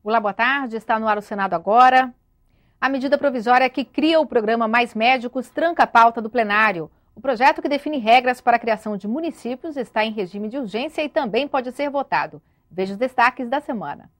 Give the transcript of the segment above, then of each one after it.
Olá, boa tarde. Está no ar o Senado agora. A medida provisória que cria o programa Mais Médicos tranca a pauta do plenário. O projeto que define regras para a criação de municípios está em regime de urgência e também pode ser votado. Veja os destaques da semana.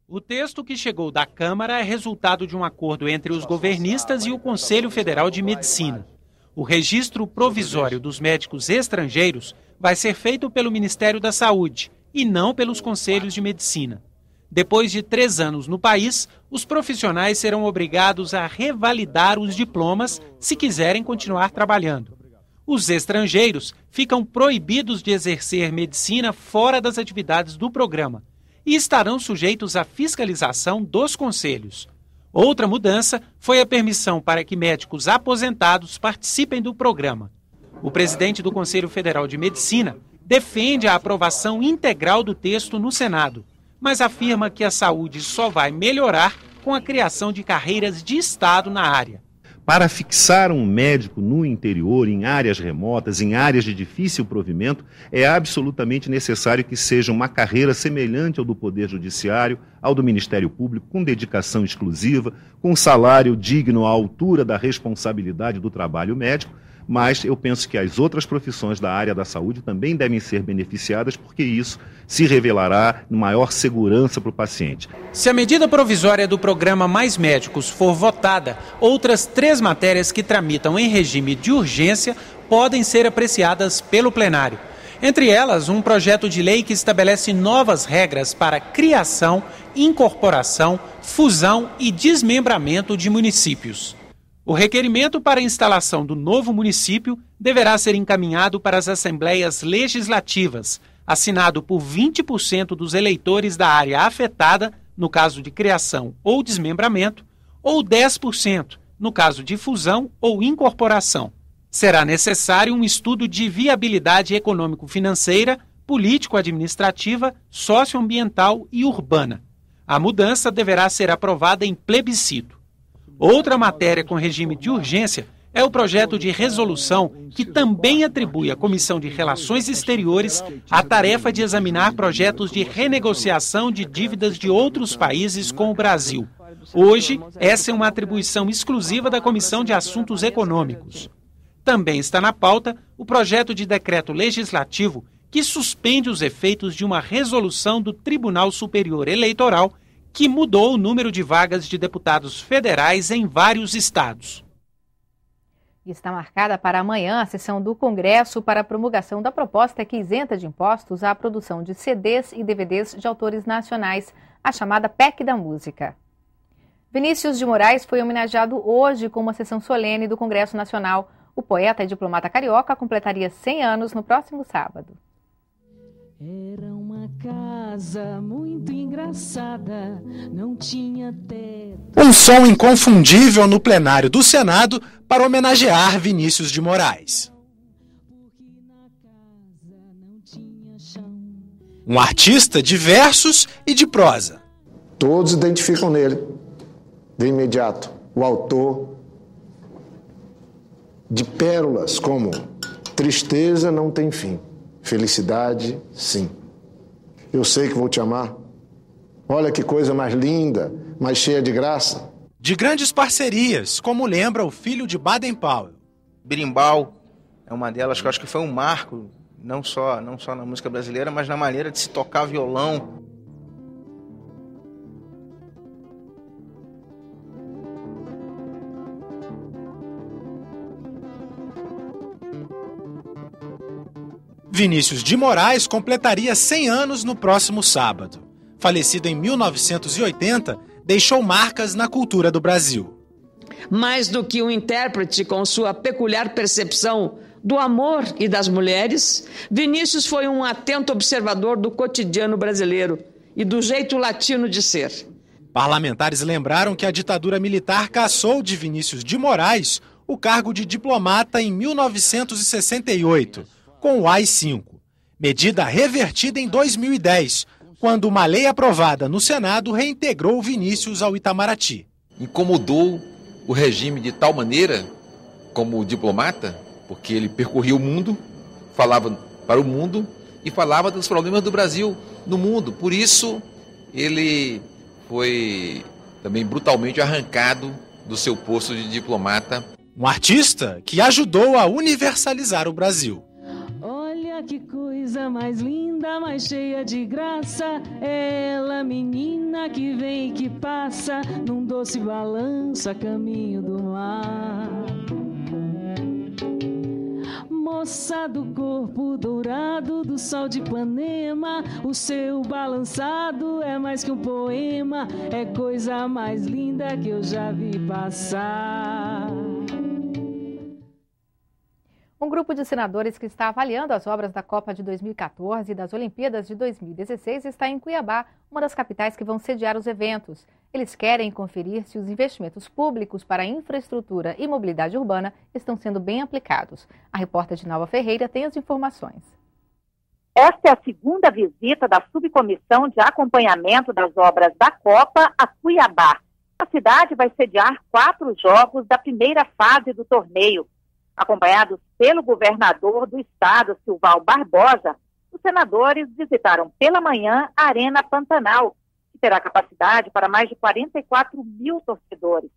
O texto que chegou da Câmara é resultado de um acordo entre os governistas e o Conselho Federal de Medicina. O registro provisório dos médicos estrangeiros vai ser feito pelo Ministério da Saúde e não pelos Conselhos de Medicina. Depois de 3 anos no país, os profissionais serão obrigados a revalidar os diplomas se quiserem continuar trabalhando. Os estrangeiros ficam proibidos de exercer medicina fora das atividades do programa e estarão sujeitos à fiscalização dos conselhos. Outra mudança foi a permissão para que médicos aposentados participem do programa. O presidente do Conselho Federal de Medicina defende a aprovação integral do texto no Senado, mas afirma que a saúde só vai melhorar com a criação de carreiras de Estado na área. Para fixar um médico no interior, em áreas remotas, em áreas de difícil provimento, é absolutamente necessário que seja uma carreira semelhante ao do Poder Judiciário, ao do Ministério Público, com dedicação exclusiva, com salário digno à altura da responsabilidade do trabalho médico, mas eu penso que as outras profissões da área da saúde também devem ser beneficiadas, porque isso se revelará maior segurança para o paciente. Se a medida provisória do programa Mais Médicos for votada, outras 3 matérias que tramitam em regime de urgência podem ser apreciadas pelo plenário. Entre elas, um projeto de lei que estabelece novas regras para criação, incorporação, fusão e desmembramento de municípios. O requerimento para a instalação do novo município deverá ser encaminhado para as assembleias legislativas, assinado por 20% dos eleitores da área afetada, no caso de criação ou desmembramento, ou 10%, no caso de fusão ou incorporação. Será necessário um estudo de viabilidade econômico-financeira, político-administrativa, socioambiental e urbana. A mudança deverá ser aprovada em plebiscito. Outra matéria com regime de urgência é o projeto de resolução que também atribui à Comissão de Relações Exteriores a tarefa de examinar projetos de renegociação de dívidas de outros países com o Brasil. Hoje, essa é uma atribuição exclusiva da Comissão de Assuntos Econômicos. Também está na pauta o projeto de decreto legislativo que suspende os efeitos de uma resolução do Tribunal Superior Eleitoral que mudou o número de vagas de deputados federais em vários estados. Está marcada para amanhã a sessão do Congresso para a promulgação da proposta que isenta de impostos a produção de CDs e DVDs de autores nacionais, a chamada PEC da Música. Vinícius de Moraes foi homenageado hoje com uma sessão solene do Congresso Nacional. O poeta e diplomata carioca completaria 100 anos no próximo sábado. Era uma casa muito engraçada, não tinha teto. Um som inconfundível no plenário do Senado para homenagear Vinícius de Moraes. Um artista de versos e de prosa. Todos identificam nele, de imediato, o autor de pérolas como Tristeza não tem fim. Felicidade, sim. Eu sei que vou te amar. Olha que coisa mais linda, mais cheia de graça. De grandes parcerias, como lembra o filho de Baden-Powell. Berimbau é uma delas que eu acho que foi um marco, não só na música brasileira, mas na maneira de se tocar violão. Vinícius de Moraes completaria 100 anos no próximo sábado. Falecido em 1980, deixou marcas na cultura do Brasil. Mais do que um intérprete com sua peculiar percepção do amor e das mulheres, Vinícius foi um atento observador do cotidiano brasileiro e do jeito latino de ser. Parlamentares lembraram que a ditadura militar cassou de Vinícius de Moraes o cargo de diplomata em 1968. Com o AI-5, medida revertida em 2010, quando uma lei aprovada no Senado reintegrou Vinícius ao Itamaraty. Incomodou o regime de tal maneira, como diplomata, porque ele percorria o mundo, falava para o mundo e falava dos problemas do Brasil no mundo. Por isso, ele foi também brutalmente arrancado do seu posto de diplomata. Um artista que ajudou a universalizar o Brasil. Olha que coisa mais linda, mais cheia de graça. Ela, menina que vem e que passa, num doce balanço a caminho do mar. Moça do corpo dourado do sol de Ipanema, o seu balançado é mais que um poema, é coisa mais linda que eu já vi passar. Um grupo de senadores que está avaliando as obras da Copa de 2014 e das Olimpíadas de 2016 está em Cuiabá, uma das capitais que vão sediar os eventos. Eles querem conferir se os investimentos públicos para infraestrutura e mobilidade urbana estão sendo bem aplicados. A repórter Dinalva Ferreira tem as informações. Esta é a segunda visita da subcomissão de acompanhamento das obras da Copa a Cuiabá. A cidade vai sediar 4 jogos da primeira fase do torneio. Acompanhados pelo governador do estado, Silval Barbosa, os senadores visitaram pela manhã a Arena Pantanal, que terá capacidade para mais de 44 mil torcedores.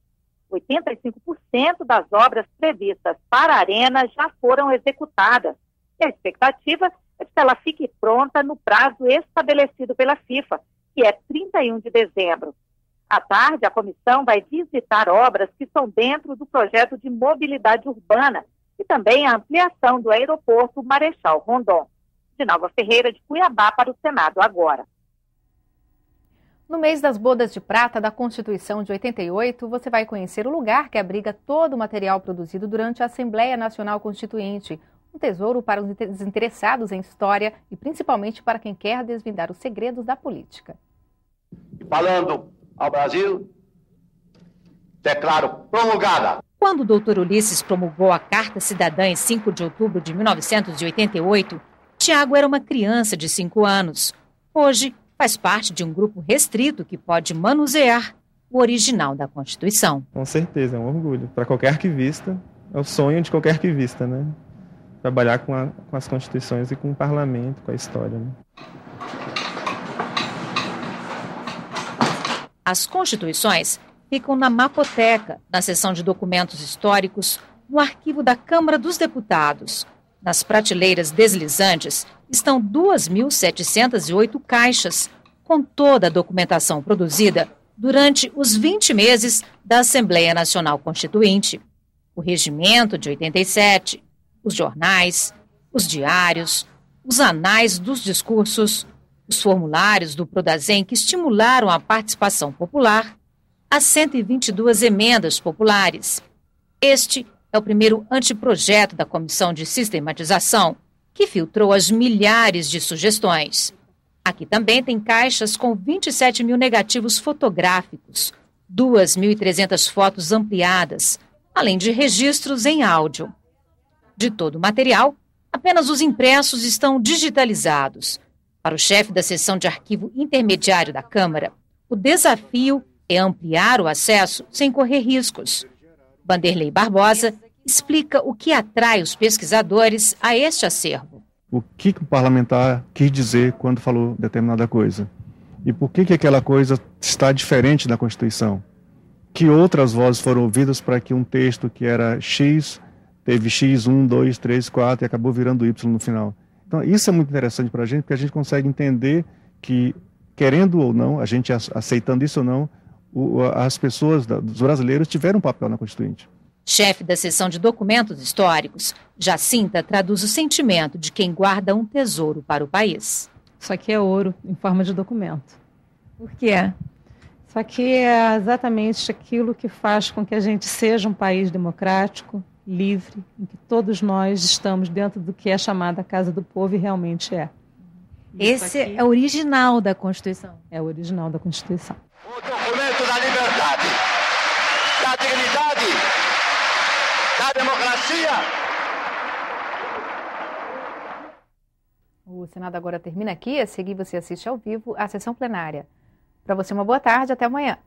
85% das obras previstas para a Arena já foram executadas. E a expectativa é que ela fique pronta no prazo estabelecido pela FIFA, que é 31 de dezembro. À tarde, a comissão vai visitar obras que estão dentro do projeto de mobilidade urbana e também a ampliação do aeroporto Marechal Rondon. Dinalva Ferreira, de Cuiabá, para o Senado Agora. No mês das bodas de prata da Constituição de 88, você vai conhecer o lugar que abriga todo o material produzido durante a Assembleia Nacional Constituinte. Um tesouro para os interessados em história e principalmente para quem quer desvendar os segredos da política. Falando ao Brasil, declaro promulgada. Quando o doutor Ulisses promulgou a Carta Cidadã em 5 de outubro de 1988, Tiago era uma criança de 5 anos. Hoje, faz parte de um grupo restrito que pode manusear o original da Constituição. Com certeza, é um orgulho. Para qualquer arquivista, é o sonho de qualquer arquivista, né? Trabalhar com as constituições e com o parlamento, com a história, né? As constituições ficam na Mapoteca, na seção de documentos históricos, no arquivo da Câmara dos Deputados. Nas prateleiras deslizantes estão 2.708 caixas, com toda a documentação produzida durante os 20 meses da Assembleia Nacional Constituinte. O Regimento de 87, os jornais, os diários, os anais dos discursos, os formulários do Prodazem que estimularam a participação popular, as 122 emendas populares. Este é o primeiro anteprojeto da Comissão de Sistematização, que filtrou as milhares de sugestões. Aqui também tem caixas com 27 mil negativos fotográficos, 2.300 fotos ampliadas, além de registros em áudio. De todo o material, apenas os impressos estão digitalizados. Para o chefe da seção de arquivo intermediário da Câmara, o desafio é ampliar o acesso sem correr riscos. Vanderlei Barbosa explica o que atrai os pesquisadores a este acervo. O que o parlamentar quis dizer quando falou determinada coisa? E por que aquela coisa está diferente da Constituição? Que outras vozes foram ouvidas para que um texto que era X, teve X, 1, 2, 3, 4 e acabou virando Y no final? Então isso é muito interessante para a gente, porque a gente consegue entender que, querendo ou não, a gente aceitando isso ou não, as pessoas, os brasileiros, tiveram um papel na Constituinte. Chefe da seção de documentos históricos, Jacinta traduz o sentimento de quem guarda um tesouro para o país. Isso aqui é ouro em forma de documento. Por quê? Isso aqui é exatamente aquilo que faz com que a gente seja um país democrático, livre, em que todos nós estamos dentro do que é chamada Casa do Povo e realmente é. Esse é o original da Constituição. É o original da Constituição. O documento da liberdade, da dignidade, da democracia. O Senado Agora termina aqui. A seguir você assiste ao vivo a sessão plenária. Para você uma boa tarde, até amanhã.